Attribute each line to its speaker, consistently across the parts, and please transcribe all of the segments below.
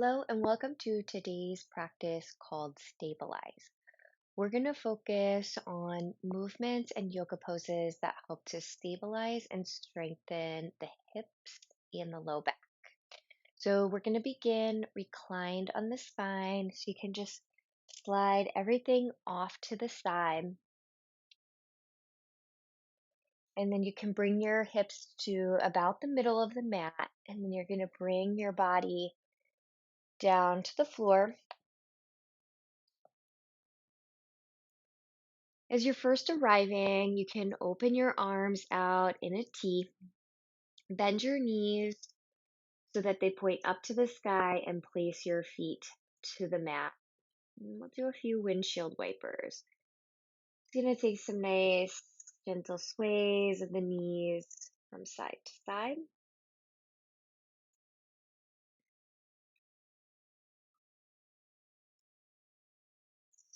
Speaker 1: Hello and welcome to today's practice called Stabilize. We're going to focus on movements and yoga poses that help to stabilize and strengthen the hips and the low back. So we're going to begin reclined on the spine so you can just slide everything off to the side. And then you can bring your hips to about the middle of the mat. And then you're going to bring your body down to the floor. As you're first arriving, you can open your arms out in a T, bend your knees so that they point up to the sky, and place your feet to the mat. And we'll do a few windshield wipers. It's going to take some nice, gentle sways of the knees from side to side.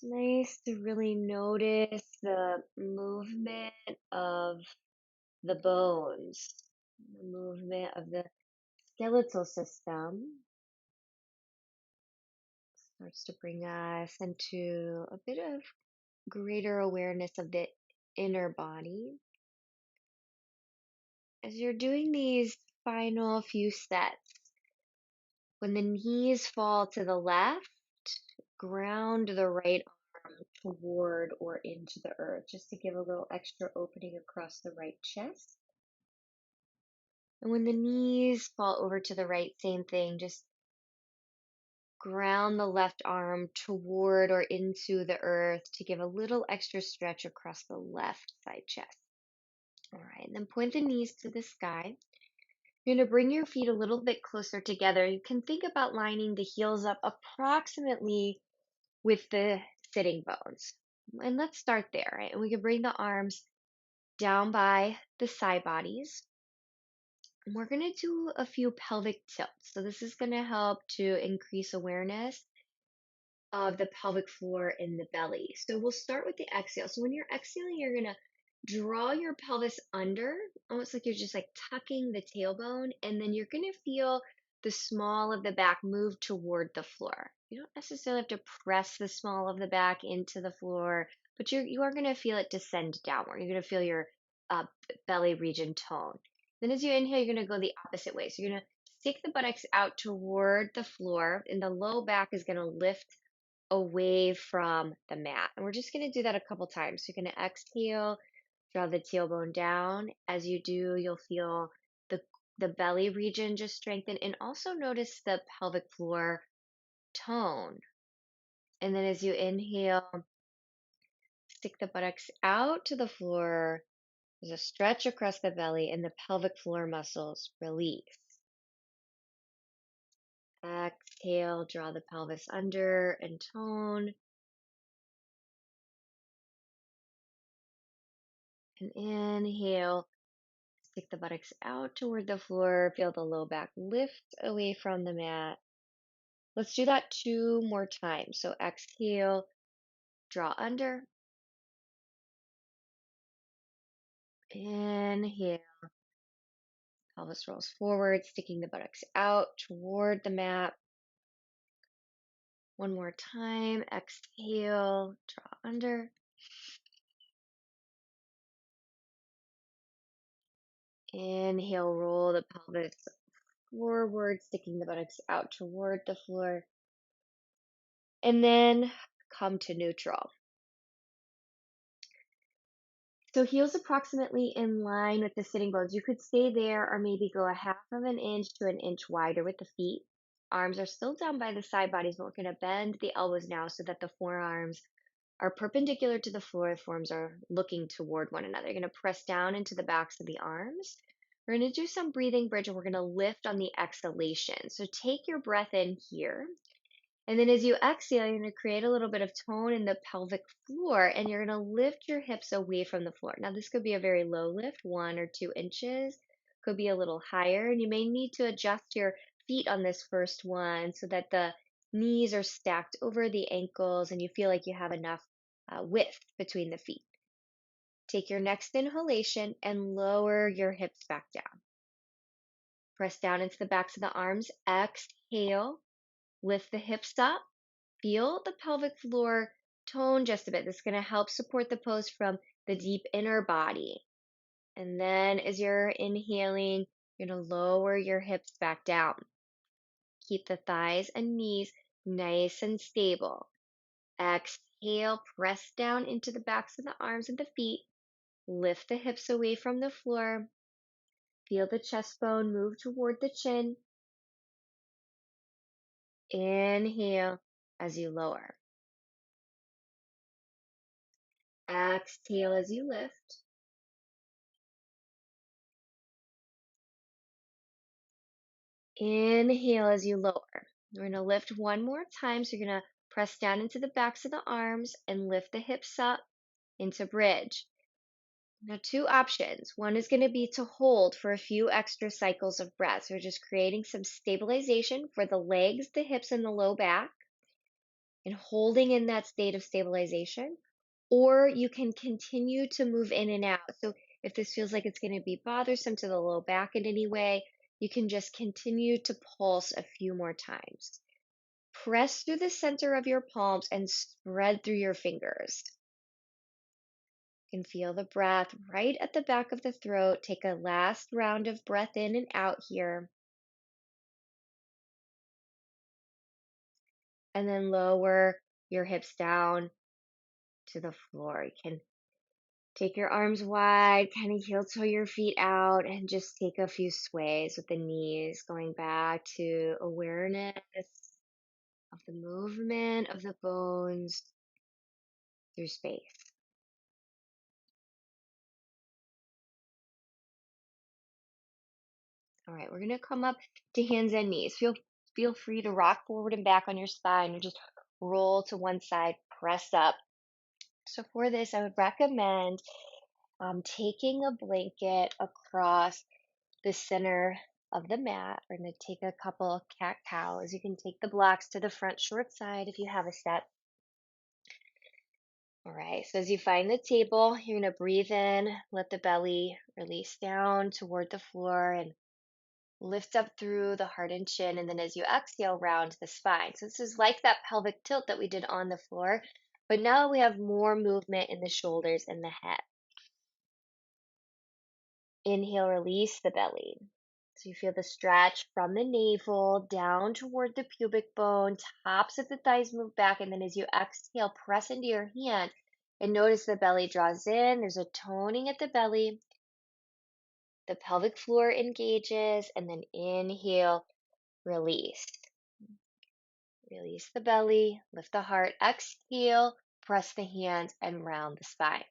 Speaker 1: It's nice to really notice the movement of the bones, the movement of the skeletal system. Starts to bring us into a bit of greater awareness of the inner body. As you're doing these final few sets, when the knees fall to the left, ground the right arm toward or into the earth, just to give a little extra opening across the right chest. And when the knees fall over to the right, same thing, just ground the left arm toward or into the earth to give a little extra stretch across the left side chest. All right, and then point the knees to the sky. You're going to bring your feet a little bit closer together. You can think about lining the heels up approximately with the sitting bones. And let's start there, right? And we can bring the arms down by the side bodies. And we're going to do a few pelvic tilts. So this is going to help to increase awareness of the pelvic floor and the belly. So we'll start with the exhale. So when you're exhaling, you're going to draw your pelvis under, almost like you're just like tucking the tailbone, and then you're going to feel the small of the back move toward the floor. You don't necessarily have to press the small of the back into the floor, but you are going to feel it descend downward. You're going to feel your uh, belly region tone. Then as you inhale, you're going to go the opposite way. So you're going to stick the buttocks out toward the floor, and the low back is going to lift away from the mat. And we're just going to do that a couple times. So you're going to exhale, draw the tailbone down. As you do, you'll feel the belly region just strengthen, and also notice the pelvic floor tone. And then as you inhale, stick the buttocks out to the floor. There's a stretch across the belly, and the pelvic floor muscles release. Exhale, draw the pelvis under and tone. And inhale, stick the buttocks out toward the floor. Feel the low back lift away from the mat. Let's do that 2 more times. So exhale, draw under. Inhale, pelvis rolls forward, sticking the buttocks out toward the mat. 1 more time. Exhale, draw under. Inhale, roll the pelvis forward, sticking the buttocks out toward the floor. And then come to neutral. So heels approximately in line with the sitting bones. You could stay there or maybe go a half of an inch to an inch wider with the feet. Arms are still down by the side bodies, but we're going to bend the elbows now so that the forearms are perpendicular to the floor. The forearms are looking toward one another. You're going to press down into the backs of the arms. We're going to do some breathing bridge, and we're going to lift on the exhalation. So take your breath in here. And then as you exhale, you're going to create a little bit of tone in the pelvic floor, and you're going to lift your hips away from the floor. Now, this could be a very low lift, 1 or 2 inches, could be a little higher, and you may need to adjust your feet on this first one so that the knees are stacked over the ankles and you feel like you have enough width between the feet. Take your next inhalation and lower your hips back down. Press down into the backs of the arms. Exhale. Lift the hips up. Feel the pelvic floor tone just a bit. This is going to help support the pose from the deep inner body. And then as you're inhaling, you're going to lower your hips back down. Keep the thighs and knees nice and stable. Exhale, press down into the backs of the arms and the feet. Lift the hips away from the floor. Feel the chest bone move toward the chin. Inhale as you lower. Exhale as you lift. Inhale as you lower. We're going to lift one more time. So you're going to press down into the backs of the arms and lift the hips up into bridge. Now, two options. One is going to be to hold for a few extra cycles of breath. So we're just creating some stabilization for the legs, the hips, and the low back, and holding in that state of stabilization. Or you can continue to move in and out. So if this feels like it's going to be bothersome to the low back in any way, you can just continue to pulse a few more times. Press through the center of your palms and spread through your fingers. You can feel the breath right at the back of the throat. Take a last round of breath in and out here. And then lower your hips down to the floor. You can take your arms wide, kind of heel toe your feet out, and just take a few sways with the knees, going back to awareness of the movement of the bones through space. All right, we're going to come up to hands and knees. Feel free to rock forward and back on your spine or just roll to one side, press up. So for this, I would recommend taking a blanket across the center of the mat. We're going to take a couple of cat cows. You can take the blocks to the front short side if you have a set. All right, so as you find the table, you're going to breathe in, let the belly release down toward the floor and lift up through the heart and chin. And then as you exhale, round the spine. So this is like that pelvic tilt that we did on the floor, but now we have more movement in the shoulders and the head. Inhale, release the belly. So you feel the stretch from the navel down toward the pubic bone, tops of the thighs move back, and then as you exhale, press into your hand and notice the belly draws in. There's a toning at the belly. The pelvic floor engages, and then inhale, release. Release the belly, lift the heart, exhale, press the hands, and round the spine.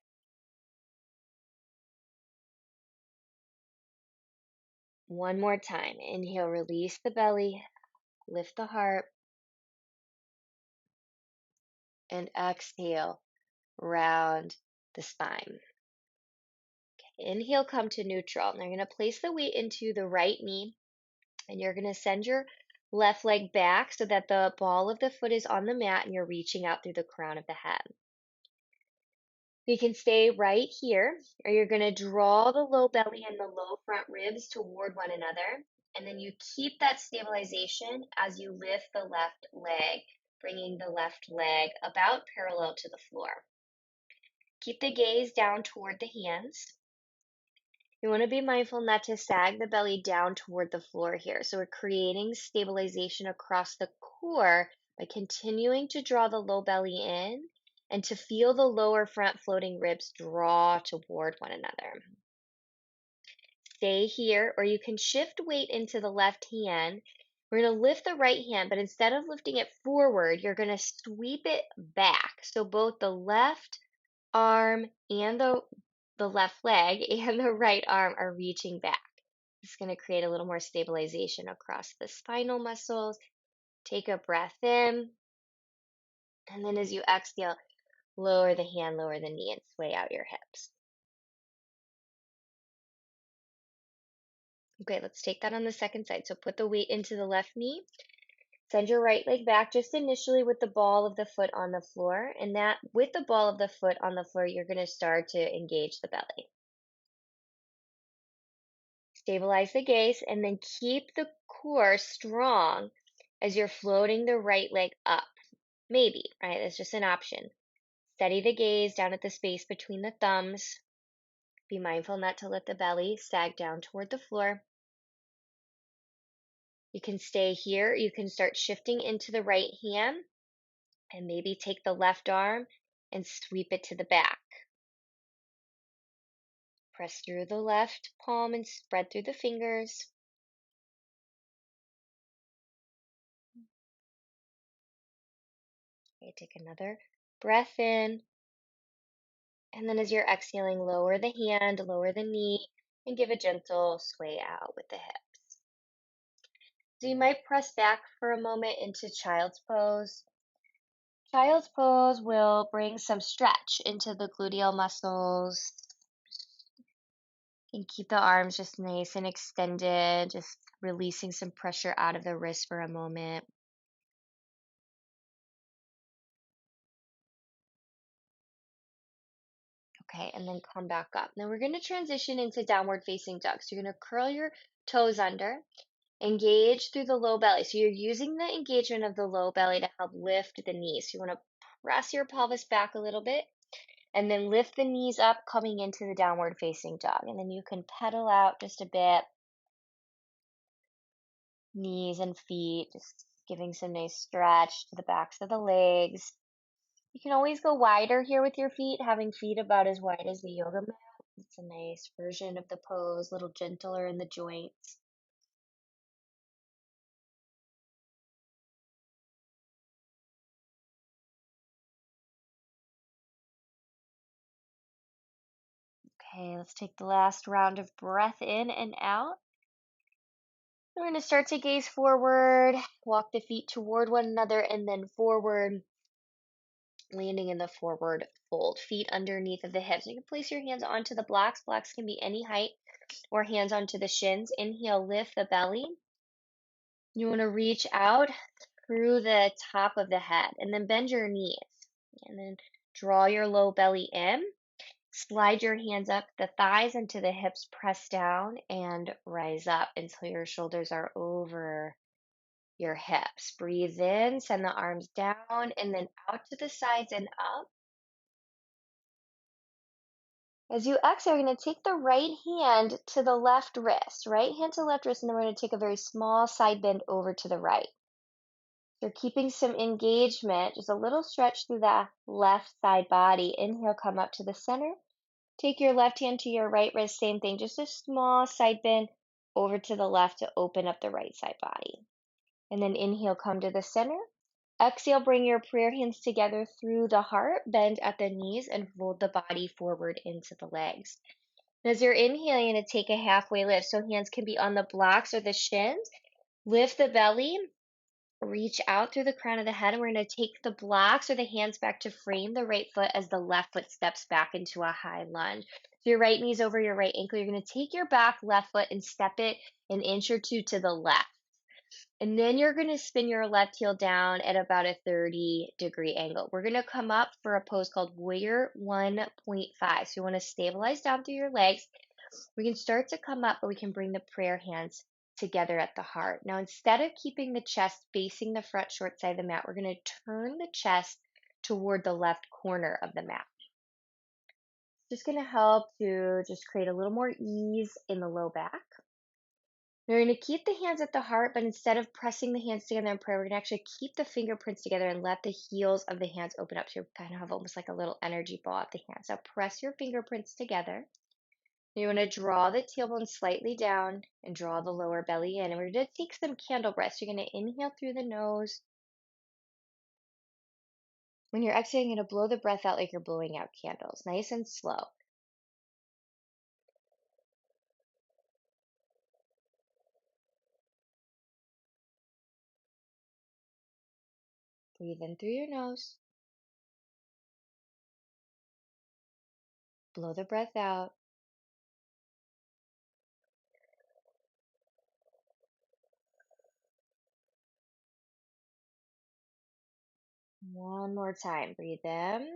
Speaker 1: One more time. Inhale, release the belly, lift the heart, and exhale, round the spine. Inhale, come to neutral. Now you're going to place the weight into the right knee, and you're going to send your left leg back so that the ball of the foot is on the mat and you're reaching out through the crown of the head. You can stay right here, or you're going to draw the low belly and the low front ribs toward one another. And then you keep that stabilization as you lift the left leg, bringing the left leg about parallel to the floor. Keep the gaze down toward the hands. You want to be mindful not to sag the belly down toward the floor here. So we're creating stabilization across the core by continuing to draw the low belly in and to feel the lower front floating ribs draw toward one another. Stay here, or you can shift weight into the left hand. We're going to lift the right hand, but instead of lifting it forward, you're going to sweep it back. So both the left arm and the left leg and the right arm are reaching back. It's going to create a little more stabilization across the spinal muscles. Take a breath in. And then as you exhale, lower the hand, lower the knee, and sway out your hips. Okay, let's take that on the second side. So put the weight into the left knee. Send your right leg back just initially with the ball of the foot on the floor. And that with the ball of the foot on the floor, you're going to start to engage the belly. Stabilize the gaze and then keep the core strong as you're floating the right leg up. Maybe, right? That's just an option. Steady the gaze down at the space between the thumbs. Be mindful not to let the belly sag down toward the floor. You can stay here. You can start shifting into the right hand and maybe take the left arm and sweep it to the back. Press through the left palm and spread through the fingers. Okay, take another breath in. And then as you're exhaling, lower the hand, lower the knee, and give a gentle sway out with the hips. So you might press back for a moment into child's pose. Child's pose will bring some stretch into the gluteal muscles and keep the arms just nice and extended, just releasing some pressure out of the wrist for a moment. Okay, and then come back up. Now we're going to transition into downward facing dog. So you're going to curl your toes under, engage through the low belly. So you're using the engagement of the low belly to help lift the knees. So you want to press your pelvis back a little bit and then lift the knees up coming into the downward facing dog. And then you can pedal out just a bit, knees and feet, just giving some nice stretch to the backs of the legs. You can always go wider here with your feet, having feet about as wide as the yoga mat. It's a nice version of the pose, a little gentler in the joints. Okay, let's take the last round of breath in and out. We're going to start to gaze forward, walk the feet toward one another, and then forward, landing in the forward fold. Feet underneath of the hips. You can place your hands onto the blocks. Blocks can be any height, or hands onto the shins. Inhale, lift the belly. You want to reach out through the top of the head, and then bend your knees. And then draw your low belly in. Slide your hands up the thighs into the hips, press down and rise up until your shoulders are over your hips. Breathe in, send the arms down and then out to the sides and up. As you exhale, you're going to take the right hand to the left wrist, right hand to left wrist, and then we're going to take a very small side bend over to the right. So keeping some engagement, just a little stretch through the left side body. Inhale, come up to the center. Take your left hand to your right wrist, same thing, just a small side bend over to the left to open up the right side body. And then inhale, come to the center. Exhale, bring your prayer hands together through the heart, bend at the knees, and fold the body forward into the legs. And as you're inhaling, you're going to take a halfway lift. So hands can be on the blocks or the shins. Lift the belly, reach out through the crown of the head, and we're going to take the blocks or the hands back to frame the right foot as the left foot steps back into a high lunge. So your right knee's over your right ankle. You're going to take your back left foot and step it an inch or two to the left. And then you're going to spin your left heel down at about a 30-degree angle. We're going to come up for a pose called Warrior 1.5. So you want to stabilize down through your legs. We can start to come up, but we can bring the prayer hands together at the heart. Now, instead of keeping the chest facing the front short side of the mat, we're going to turn the chest toward the left corner of the mat. Just going to help to just create a little more ease in the low back. We're going to keep the hands at the heart, but instead of pressing the hands together in prayer, we're going to actually keep the fingerprints together and let the heels of the hands open up. So you kind of have almost like a little energy ball at the hands. So press your fingerprints together. You want to draw the tailbone slightly down and draw the lower belly in. And we're going to take some candle breaths. You're going to inhale through the nose. When you're exhaling, you're going to blow the breath out like you're blowing out candles, nice and slow. Breathe in through your nose. Blow the breath out. One more time. Breathe in.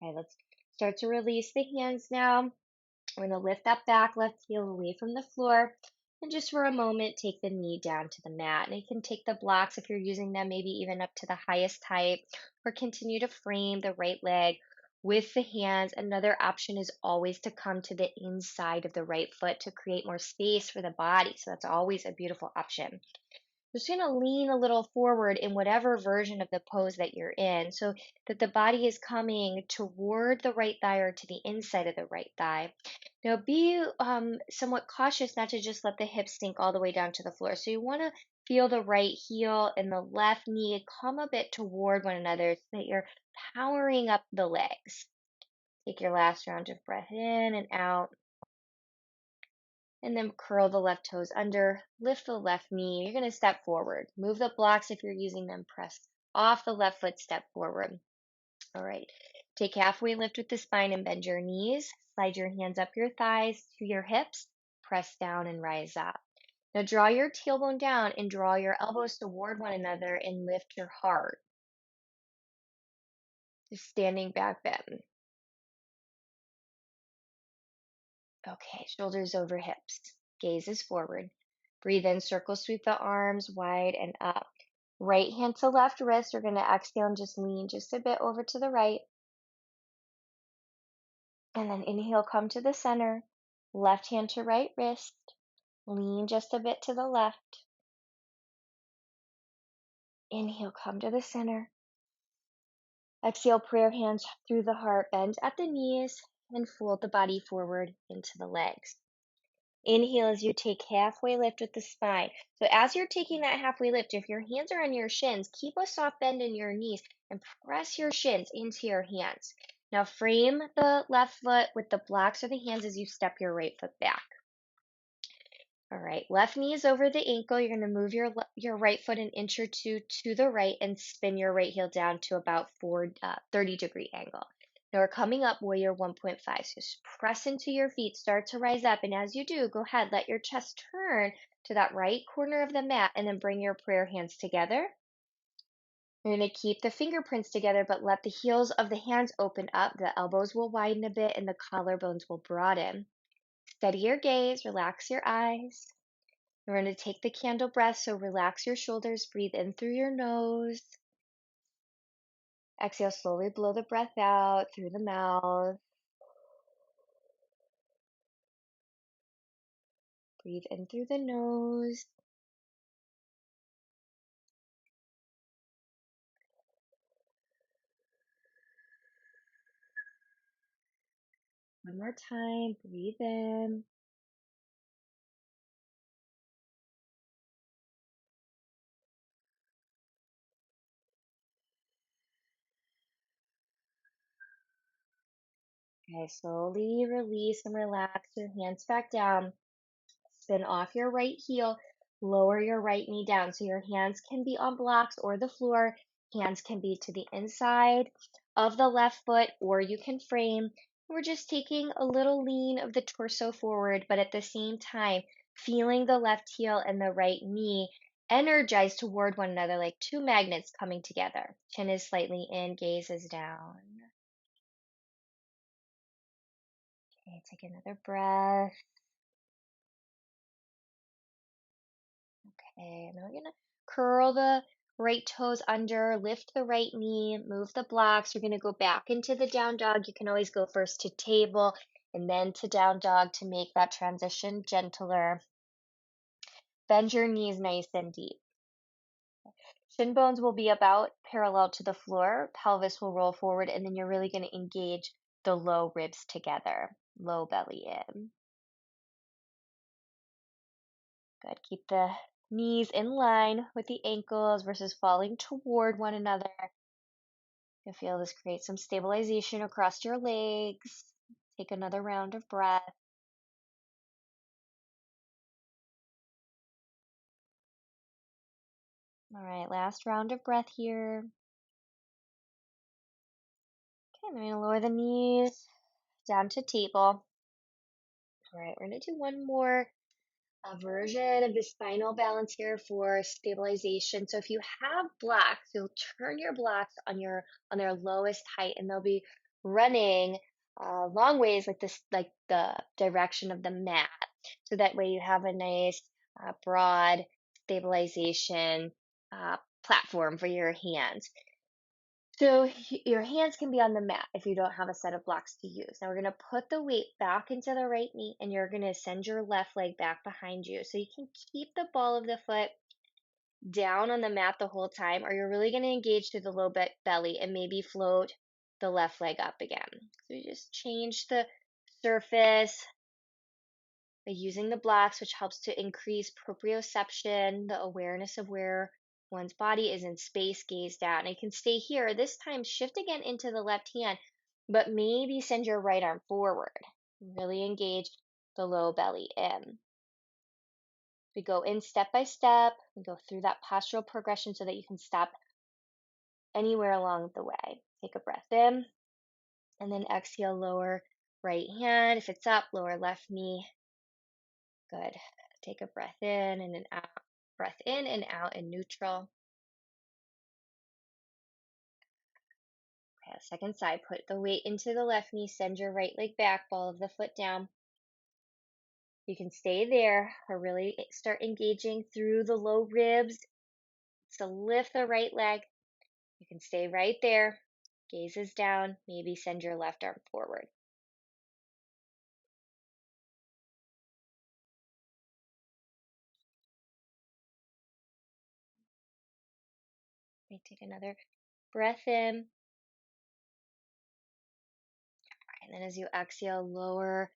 Speaker 1: Okay, let's Start to release the hands now. We're going to lift that back left heel away from the floor. And just for a moment, take the knee down to the mat. And you can take the blocks if you're using them, maybe even up to the highest height, or continue to frame the right leg with the hands. Another option is always to come to the inside of the right foot to create more space for the body. So that's always a beautiful option. Just going to lean a little forward in whatever version of the pose that you're in so that the body is coming toward the right thigh or to the inside of the right thigh. Now, be somewhat cautious not to just let the hips sink all the way down to the floor. So, you want to feel the right heel and the left knee come a bit toward one another so that you're powering up the legs. Take your last round of breath in and out. And then curl the left toes under, lift the left knee. You're going to step forward. Move the blocks if you're using them. Press off the left foot, step forward. All right. Take halfway lift with the spine and bend your knees. Slide your hands up your thighs to your hips. Press down and rise up. Now draw your tailbone down and draw your elbows toward one another and lift your heart. Just standing back bend. Okay, shoulders over hips. Gaze is forward. Breathe in, circle sweep the arms wide and up. Right hand to left wrist. We're going to exhale and just lean just a bit over to the right. And then inhale, come to the center. Left hand to right wrist. Lean just a bit to the left. Inhale, come to the center. Exhale, prayer hands through the heart. Bend at the knees and fold the body forward into the legs. Inhale as you take halfway lift with the spine. So as you're taking that halfway lift, if your hands are on your shins, keep a soft bend in your knees and press your shins into your hands. Now frame the left foot with the blocks or the hands as you step your right foot back. All right, left knee is over the ankle. You're going to move your right foot an inch or two to the right and spin your right heel down to about 30-degree angle. Now we're coming up warrior 1.5. So just press into your feet, start to rise up. And as you do, go ahead, let your chest turn to that right corner of the mat and then bring your prayer hands together. You're going to keep the fingerprints together, but let the heels of the hands open up. The elbows will widen a bit and the collarbones will broaden. Steady your gaze, relax your eyes. We're going to take the candle breath, so relax your shoulders, breathe in through your nose. Exhale, slowly blow the breath out through the mouth. Breathe in through the nose. One more time, breathe in. Okay, slowly release and relax your hands back down. Spin off your right heel, lower your right knee down. So your hands can be on blocks or the floor. Hands can be to the inside of the left foot, or you can frame. We're just taking a little lean of the torso forward, but at the same time, feeling the left heel and the right knee energize toward one another like two magnets coming together. Chin is slightly in, gaze is down. Okay, take another breath. Okay, and then we're gonna curl the right toes under, lift the right knee, move the blocks. We're gonna go back into the down dog. You can always go first to table and then to down dog to make that transition gentler. Bend your knees nice and deep. Shin bones will be about parallel to the floor. Pelvis will roll forward, and then you're really gonna engage the low ribs together. Low belly in. Good. Keep the knees in line with the ankles versus falling toward one another. You feel this create some stabilization across your legs. Take another round of breath. All right, last round of breath here. Okay, I'm going to lower the knees down to table. All right, we're going to do one more version of the spinal balance here for stabilization. So if you have blocks, you'll turn your blocks on their lowest height, and they'll be running long ways, like this, like the direction of the mat. So that way you have a nice, broad stabilization platform for your hands. So your hands can be on the mat if you don't have a set of blocks to use. Now we're going to put the weight back into the right knee and you're going to send your left leg back behind you. So you can keep the ball of the foot down on the mat the whole time, or you're really going to engage through the low belly and maybe float the left leg up again. So you just change the surface by using the blocks, which helps to increase proprioception, the awareness of where one's body is in space, gaze down. And you can stay here. This time, shift again into the left hand, but maybe send your right arm forward. Really engage the low belly in. We go in step by step. We go through that postural progression so that you can stop anywhere along the way. Take a breath in, and then exhale, lower right hand. If it's up, lower left knee. Good. Take a breath in and an out. Breath in and out in neutral. Okay, second side. Put the weight into the left knee. Send your right leg back. Ball of the foot down. You can stay there or really start engaging through the low ribs. So lift the right leg. You can stay right there. Gaze is down. Maybe send your left arm forward. Take another breath in. And then as you exhale, lower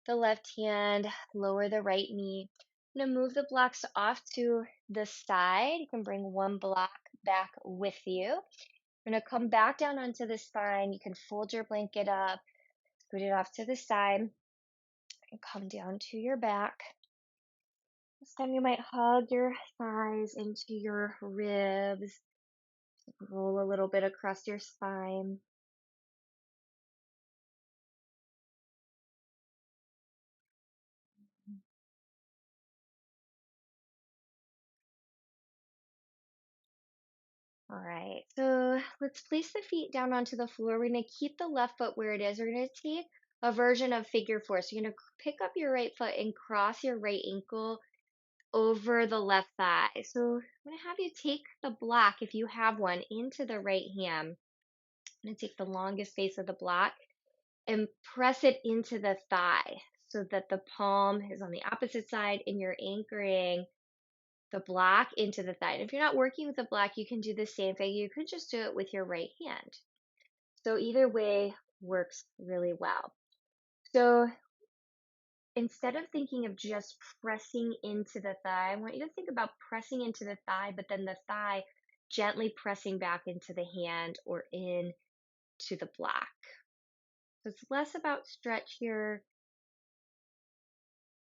Speaker 1: the left hand, lower the right knee. I'm going to move the blocks off to the side. You can bring one block back with you. You're going to come back down onto the spine. You can fold your blanket up, scoot it off to the side, and come down to your back. This time you might hug your thighs into your ribs, roll a little bit across your spine. All right, so let's place the feet down onto the floor. We're going to keep the left foot where it is. We're going to take a version of figure four. So you're going to pick up your right foot and cross your right ankle over the left thigh. So I'm going to have you take the block, if you have one, into the right hand. I'm going to take the longest face of the block and press it into the thigh so that the palm is on the opposite side and you're anchoring the block into the thigh. And if you're not working with the block, you can do the same thing. You could just do it with your right hand. So either way works really well. So instead of thinking of just pressing into the thigh, I want you to think about pressing into the thigh, but then the thigh gently pressing back into the hand or into the block. So it's less about stretch here,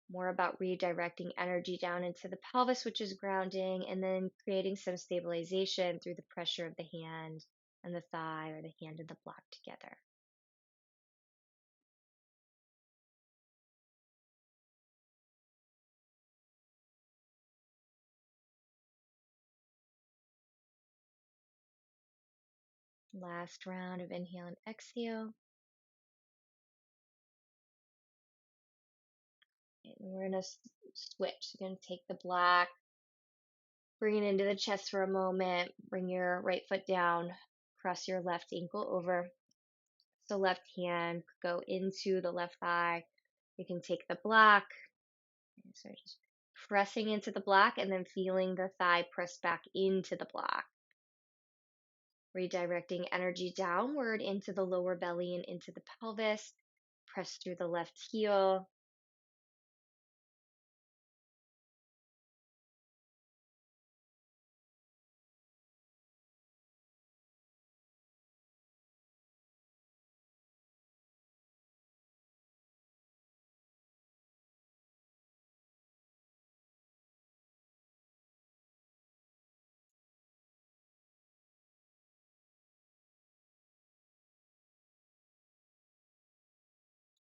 Speaker 1: more about redirecting energy down into the pelvis, which is grounding, and then creating some stabilization through the pressure of the hand and the thigh, or the hand and the block together. Last round of inhale and exhale. And we're going to switch. So you're going to take the block, bring it into the chest for a moment, bring your right foot down, cross your left ankle over. So left hand go into the left thigh. You can take the block. So just pressing into the block and then feeling the thigh press back into the block. Redirecting energy downward into the lower belly and into the pelvis. Press through the left heel.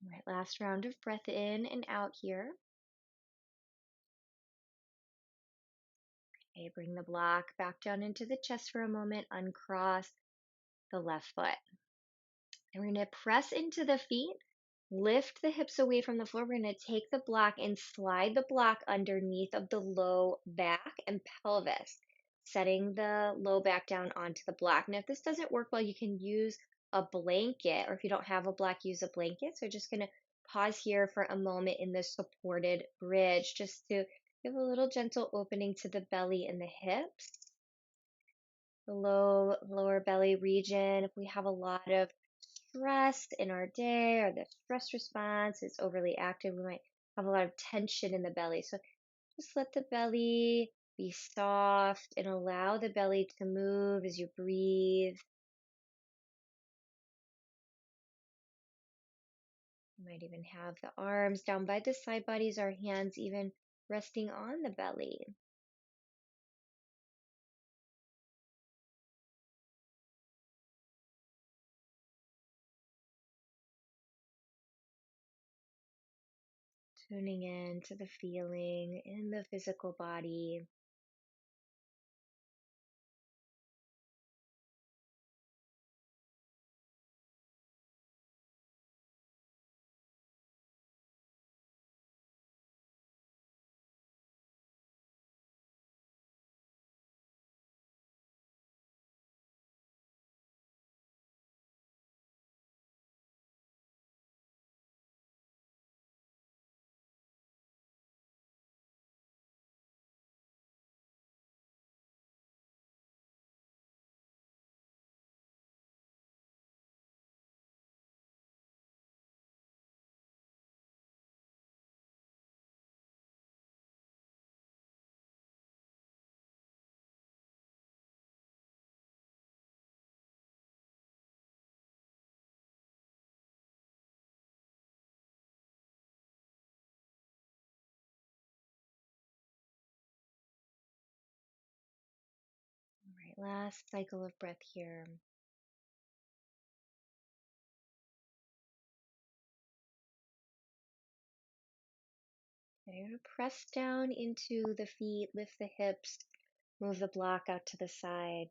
Speaker 1: All right, last round of breath in and out here. Okay, bring the block back down into the chest for a moment. Uncross the left foot. And we're going to press into the feet, lift the hips away from the floor. We're going to take the block and slide the block underneath of the low back and pelvis, setting the low back down onto the block. Now, if this doesn't work well, you can use a blanket, or if you don't have a block, use a blanket. So just going to pause here for a moment in the supported bridge, just to give a little gentle opening to the belly and the hips, the lower belly region. If we have a lot of stress in our day, or the stress response is overly active, we might have a lot of tension in the belly. So just let the belly be soft and allow the belly to move as you breathe. You might even have the arms down by the side bodies, our hands even resting on the belly. Tuning in to the feeling in the physical body. All right, last cycle of breath here. Okay, you're going to press down into the feet, lift the hips, move the block out to the side.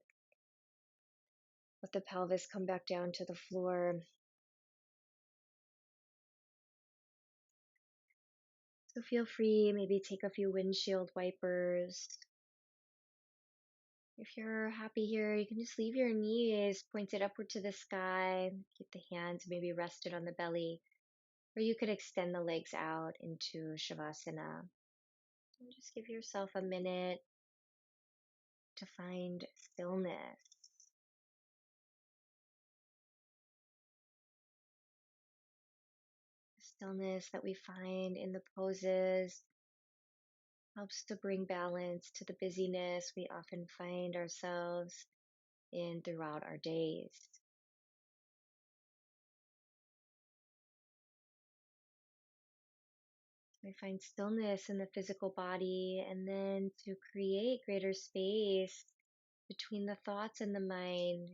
Speaker 1: Let the pelvis come back down to the floor. So feel free, maybe take a few windshield wipers. If you're happy here, you can just leave your knees pointed upward to the sky. Keep the hands maybe rested on the belly. Or you could extend the legs out into Shavasana. And just give yourself a minute to find stillness. The stillness that we find in the poses helps to bring balance to the busyness we often find ourselves in throughout our days. We find stillness in the physical body, and then to create greater space between the thoughts and the mind,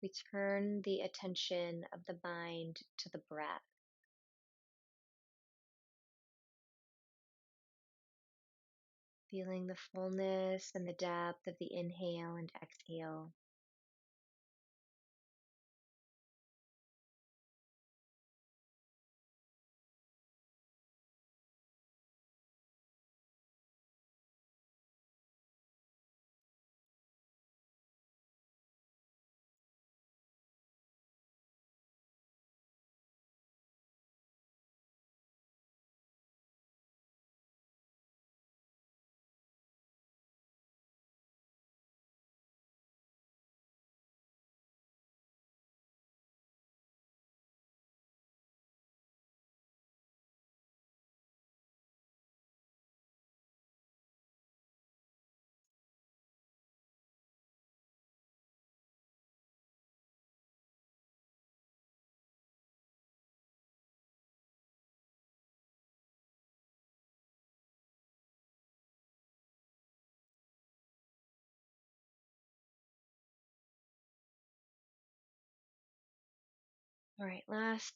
Speaker 1: we turn the attention of the mind to the breath, feeling the fullness and the depth of the inhale and exhale. All right, last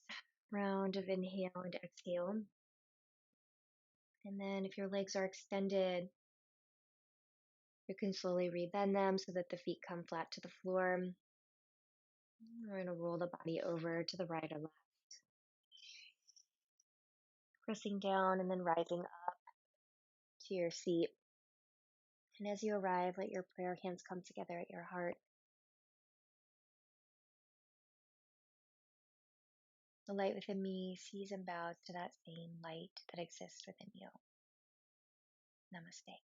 Speaker 1: round of inhale and exhale. And then if your legs are extended, you can slowly rebend them so that the feet come flat to the floor. We're going to roll the body over to the right or left, pressing down and then rising up to your seat. And as you arrive, let your prayer hands come together at your heart. The light within me sees and bows to that same light that exists within you. Namaste.